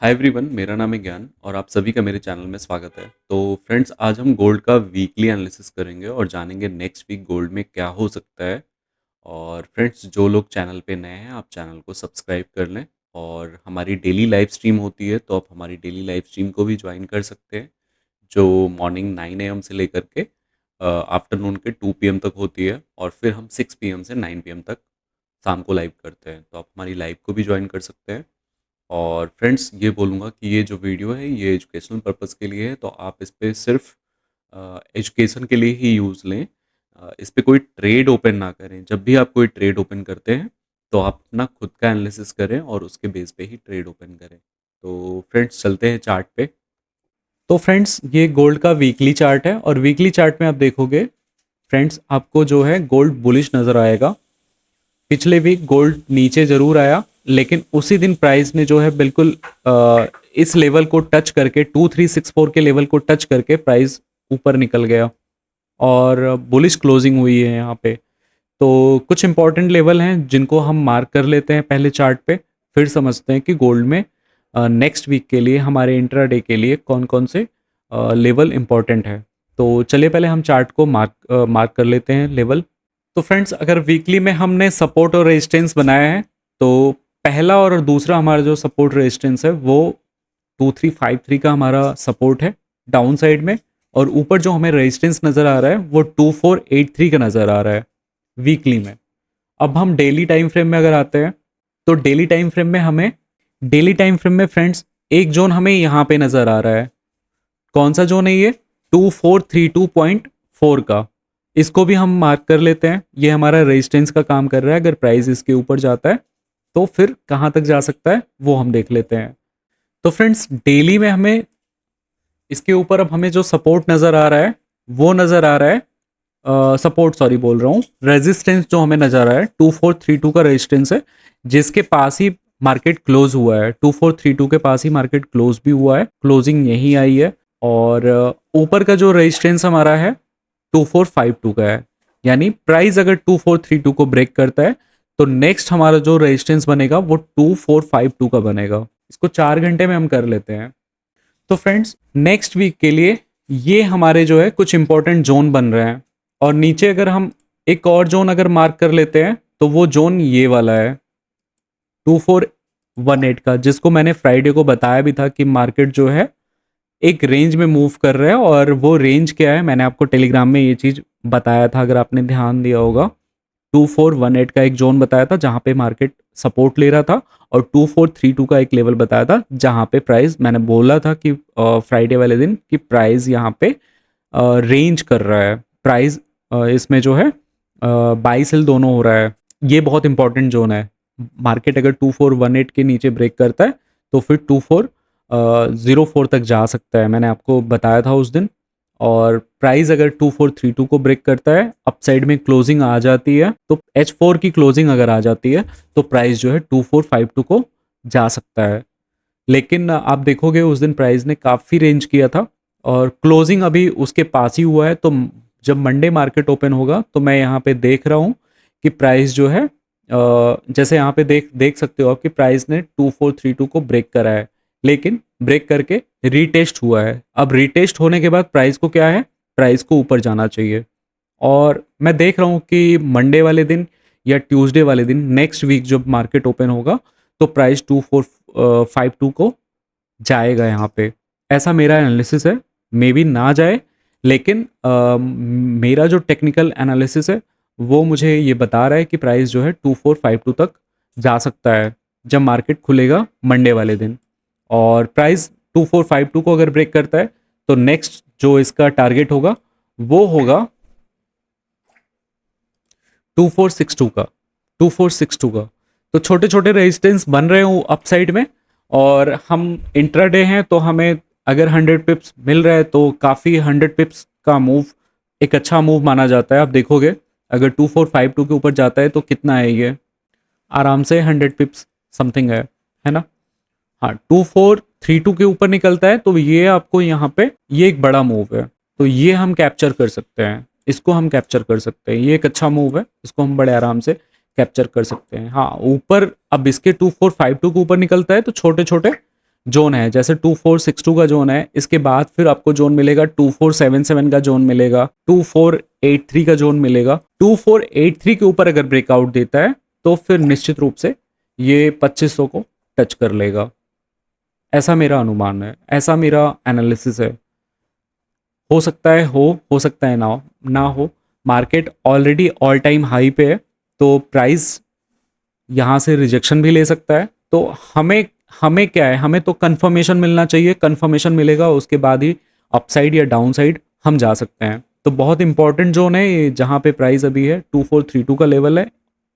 Hi everyone, मेरा नाम है ज्ञान और आप सभी का मेरे चैनल में स्वागत है। तो फ्रेंड्स, आज हम गोल्ड का वीकली एनालिसिस करेंगे और जानेंगे नेक्स्ट वीक गोल्ड में क्या हो सकता है। और फ्रेंड्स, जो लोग चैनल पे नए हैं, आप चैनल को सब्सक्राइब कर लें। और हमारी डेली लाइव स्ट्रीम होती है, तो आप हमारी डेली लाइव स्ट्रीम को भी ज्वाइन कर सकते हैं, जो मॉर्निंग 9 AM से लेकर के आफ्टरनून के 2 PM तक होती है। और फिर हम 6 PM से 9 PM तक शाम को लाइव करते हैं, तो आप हमारी लाइव को भी ज्वाइन कर सकते हैं। और फ्रेंड्स, ये बोलूँगा कि ये जो वीडियो है ये एजुकेशनल पर्पस के लिए है, तो आप इस पे सिर्फ एजुकेशन के लिए ही यूज़ लें। इस पे कोई ट्रेड ओपन ना करें। जब भी आप कोई ट्रेड ओपन करते हैं तो आप अपना खुद का एनालिसिस करें और उसके बेस पे ही ट्रेड ओपन करें। तो फ्रेंड्स, चलते हैं चार्ट पे। तो फ्रेंड्स, ये गोल्ड का वीकली चार्ट है और वीकली चार्ट में आप देखोगे फ्रेंड्स, आपको जो है गोल्ड बुलिश नज़र आएगा। पिछले वीक गोल्ड नीचे ज़रूर आया, लेकिन उसी दिन प्राइस ने जो है बिल्कुल इस लेवल को टच करके 2364 के लेवल को टच करके प्राइस ऊपर निकल गया और बुलिश क्लोजिंग हुई है यहाँ पे। तो कुछ इंपॉर्टेंट लेवल हैं जिनको हम मार्क कर लेते हैं पहले चार्ट पे, फिर समझते हैं कि गोल्ड में नेक्स्ट वीक के लिए, हमारे इंट्राडे के लिए कौन कौन से लेवल इंपॉर्टेंट है। तो चलिए पहले हम चार्ट को मार्क कर लेते हैं लेवल। तो फ्रेंड्स, अगर वीकली में हमने सपोर्ट और रेजिस्टेंस बनाया है, तो पहला और दूसरा हमारा जो सपोर्ट रेजिस्टेंस है वो 2353 का हमारा सपोर्ट है डाउन साइड में, और ऊपर जो हमें रेजिस्टेंस नज़र आ रहा है वो 2483 का नज़र आ रहा है वीकली में। अब हम डेली टाइम फ्रेम में अगर आते हैं, तो डेली टाइम फ्रेम में फ्रेंड्स, एक जोन हमें यहाँ पे नज़र आ रहा है। कौन सा जोन है ये? 2432.4 का। इसको भी हम मार्क कर लेते हैं। ये हमारा रेजिस्टेंस का काम कर रहा है। अगर प्राइस इसके ऊपर जाता है तो फिर कहाँ तक जा सकता है वो हम देख लेते हैं। तो फ्रेंड्स, डेली में हमें इसके ऊपर अब हमें जो सपोर्ट नज़र आ रहा है वो नज़र आ रहा है, सपोर्ट सॉरी बोल रहा हूँ, रेजिस्टेंस जो हमें नज़र आ रहा है 2432 का रेजिस्टेंस है, जिसके पास ही मार्केट क्लोज हुआ है। 2432 के पास ही मार्केट क्लोज भी हुआ है, क्लोजिंग यही आई है। और ऊपर का जो रेजिस्टेंस हमारा है 2452 का है। यानी प्राइस अगर 2432 को ब्रेक करता है तो नेक्स्ट हमारा जो रेजिस्टेंस बनेगा वो 2452 का बनेगा। इसको 4 घंटे में हम कर लेते हैं। तो फ्रेंड्स, नेक्स्ट वीक के लिए ये हमारे जो है कुछ इंपॉर्टेंट जोन बन रहे हैं। और नीचे अगर हम एक और जोन अगर मार्क कर लेते हैं तो वो जोन ये वाला है 2418 का, जिसको मैंने फ्राइडे को बताया भी था कि मार्केट जो है एक रेंज में मूव कर रहा है। और वो रेंज क्या है, मैंने आपको टेलीग्राम में ये चीज़ बताया था, अगर आपने ध्यान दिया होगा। 2418 का एक जोन बताया था जहाँ पे मार्केट सपोर्ट ले रहा था, और 2432 का एक लेवल बताया था जहाँ पे प्राइस, मैंने बोला था कि फ्राइडे वाले दिन कि प्राइस यहाँ पे रेंज कर रहा है। प्राइस इसमें जो है बाई सेल दोनों हो रहा है। ये बहुत इंपॉर्टेंट जोन है। मार्केट अगर 2418 के नीचे ब्रेक करता है तो फिर 2404 तक जा सकता है, मैंने आपको बताया था उस दिन। और प्राइस अगर 2432 को ब्रेक करता है, अपसाइड में क्लोजिंग आ जाती है, तो H4 की क्लोजिंग अगर आ जाती है तो प्राइस जो है 2452 को जा सकता है। लेकिन आप देखोगे उस दिन प्राइस ने काफ़ी रेंज किया था और क्लोजिंग अभी उसके पास ही हुआ है। तो जब मंडे मार्केट ओपन होगा तो मैं यहाँ पे देख रहा हूँ कि प्राइस जो है जैसे यहाँ पे देख देख सकते हो आप कि प्राइस ने 2432 को ब्रेक करा है, लेकिन ब्रेक करके रीटेस्ट हुआ है। अब रीटेस्ट होने के बाद प्राइस को क्या है, प्राइस को ऊपर जाना चाहिए। और मैं देख रहा हूँ कि मंडे वाले दिन या ट्यूसडे वाले दिन नेक्स्ट वीक जब मार्केट ओपन होगा तो प्राइस 2452 को जाएगा यहाँ पे। ऐसा मेरा एनालिसिस है। मे बी ना जाए, लेकिन मेरा जो टेक्निकल एनालिसिस है वो मुझे ये बता रहा है कि प्राइस जो है 2452 तक जा सकता है जब मार्केट खुलेगा मंडे वाले दिन। और प्राइस 2452 को अगर ब्रेक करता है तो नेक्स्ट जो इसका टारगेट होगा वो होगा 2462 का, 2462 का। तो छोटे छोटे रेजिस्टेंस बन रहे हो अपसाइड में, और हम इंट्राडे हैं तो हमें अगर 100 पिप्स मिल रहा है तो काफ़ी 100 पिप्स का मूव एक अच्छा मूव माना जाता है। आप देखोगे अगर 2452 के ऊपर जाता है तो कितना है ये, आराम से 100 पिप्स समथिंग है ना। हाँ, 2432 के ऊपर निकलता है तो ये आपको यहाँ पे ये एक बड़ा मूव है, तो ये हम कैप्चर कर सकते हैं, इसको हम कैप्चर कर सकते हैं। ये एक अच्छा मूव है, इसको हम बड़े आराम से कैप्चर कर सकते हैं। हाँ, ऊपर अब इसके 2452 के ऊपर निकलता है तो छोटे छोटे जोन है, जैसे 2462 का जोन है, इसके बाद फिर आपको जोन मिलेगा 2477 का जोन मिलेगा, 2483 का जोन मिलेगा। 2483 के ऊपर अगर ब्रेकआउट देता है तो फिर निश्चित रूप से ये 2500 को टच कर लेगा। ऐसा मेरा अनुमान है, ऐसा मेरा एनालिसिस है। हो सकता है हो सकता है ना हो। Market already all time high पे है, तो प्राइस यहाँ से रिजेक्शन भी ले सकता है। तो हमें हमें क्या है, हमें तो कंफर्मेशन मिलना चाहिए। कंफर्मेशन मिलेगा उसके बाद ही अपसाइड या डाउन साइड हम जा सकते हैं। तो बहुत इंपॉर्टेंट जोन है ये, जहाँ पे प्राइस अभी है 2432 का लेवल है,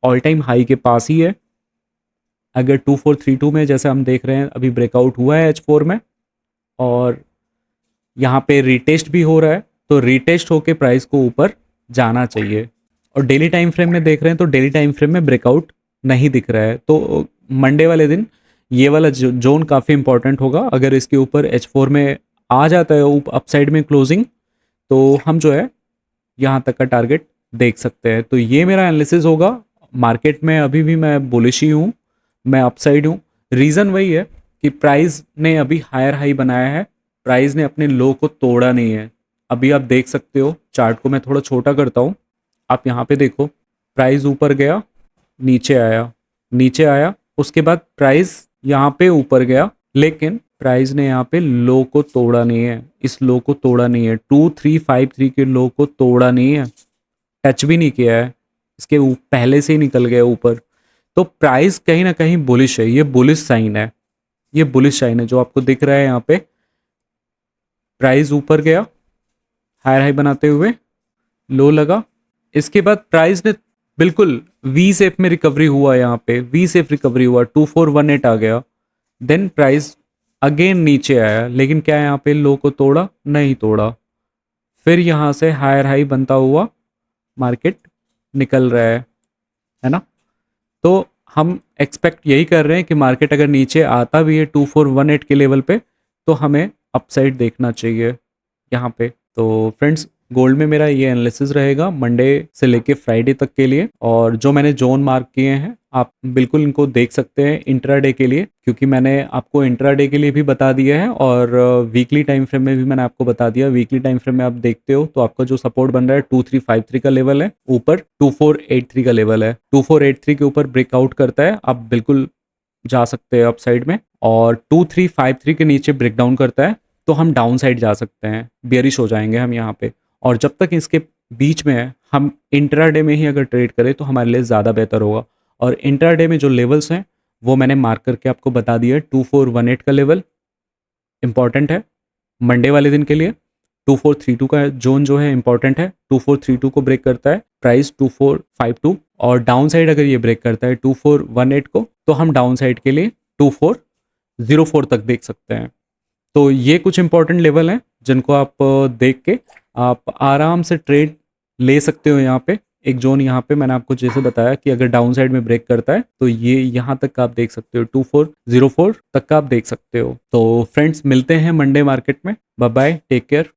ऑल टाइम हाई के पास ही है। अगर 2432 में जैसे हम देख रहे हैं अभी ब्रेकआउट हुआ है H4 में, और यहाँ पे रीटेस्ट भी हो रहा है, तो रीटेस्ट होके प्राइस को ऊपर जाना चाहिए। और डेली टाइम फ्रेम में देख रहे हैं तो डेली टाइम फ्रेम में ब्रेकआउट नहीं दिख रहा है। तो मंडे वाले दिन ये वाला जोन काफ़ी इंपॉर्टेंट होगा। अगर इसके ऊपर H4 में आ जाता है अपसाइड में क्लोजिंग, तो हम जो है यहाँ तक का टारगेट देख सकते हैं। तो ये मेरा एनालिसिस होगा। मार्केट में अभी भी मैं बुलिश ही हूँ, मैं अपसाइड हूँ। रीज़न वही है कि प्राइस ने अभी हायर हाई बनाया है, प्राइस ने अपने लो को तोड़ा नहीं है। अभी आप देख सकते हो, चार्ट को मैं थोड़ा छोटा करता हूँ, आप यहाँ पे देखो, प्राइस ऊपर गया, नीचे आया, नीचे आया, उसके बाद प्राइस यहाँ पे ऊपर गया, लेकिन प्राइस ने यहाँ पे लो को तोड़ा नहीं है। इस लो को तोड़ा नहीं है, 2353 के लो को तोड़ा नहीं है, टच भी नहीं किया है, इसके पहले से ही निकल गया ऊपर। तो प्राइस कहीं ना कहीं बुलिश है, ये बुलिश साइन है, ये बुलिश साइन है जो आपको दिख रहा है यहाँ पे। प्राइस ऊपर गया हायर हाई बनाते हुए, लो लगा, इसके बाद प्राइस ने बिल्कुल वी शेप में रिकवरी हुआ, यहाँ पे वी शेप रिकवरी हुआ, 2418 आ गया। देन प्राइस अगेन नीचे आया, लेकिन क्या यहाँ पे लो को तोड़ा? नहीं तोड़ा। फिर यहाँ से हायर हाई बनता हुआ मार्केट निकल रहा है ना। तो हम एक्सपेक्ट यही कर रहे हैं कि मार्केट अगर नीचे आता भी है 2418 के लेवल पे, तो हमें अपसाइड देखना चाहिए यहाँ पे। तो फ्रेंड्स, गोल्ड में मेरा ये एनालिसिस रहेगा मंडे से लेके फ्राइडे तक के लिए। और जो मैंने जोन मार्क किए हैं आप बिल्कुल इनको देख सकते हैं इंट्राडे के लिए, क्योंकि मैंने आपको इंट्राडे के लिए भी बता दिया है और वीकली टाइम फ्रेम में भी मैंने आपको बता दिया। वीकली टाइम फ्रेम में आप देखते हो तो आपका जो सपोर्ट बन रहा है 2353 का लेवल है, ऊपर 2483 का लेवल है। 2483 के ऊपर ब्रेकआउट करता है, आप बिल्कुल जा सकते हैं अप साइड में। और 2353 के नीचे ब्रेकडाउन करता है तो हम डाउन साइड जा सकते हैं, बियरिश हो जाएंगे हम यहाँ पे। और जब तक इसके बीच में है, हम इंट्राडे में ही अगर ट्रेड करें तो हमारे लिए ज़्यादा बेहतर होगा। और इंट्राडे में जो लेवल्स हैं वो मैंने मार्क करके आपको बता दिया। 2418 का लेवल इंपॉर्टेंट है मंडे वाले दिन के लिए। 2432 का जोन जो है इंपॉर्टेंट है, 2432 को ब्रेक करता है प्राइस 2452, और डाउन साइड अगर ये ब्रेक करता है 2418 को, तो हम डाउन साइड के लिए 2404 तक देख सकते हैं। तो ये कुछ इंपॉर्टेंट लेवल हैं जिनको आप देख के आप आराम से ट्रेड ले सकते हो। यहाँ पे एक जोन, यहाँ पे मैंने आपको जैसे बताया कि अगर डाउन साइड में ब्रेक करता है तो ये यहाँ तक का आप देख सकते हो, 2404 तक का आप देख सकते हो। तो फ्रेंड्स, मिलते हैं मंडे मार्केट में। Bye bye, take care.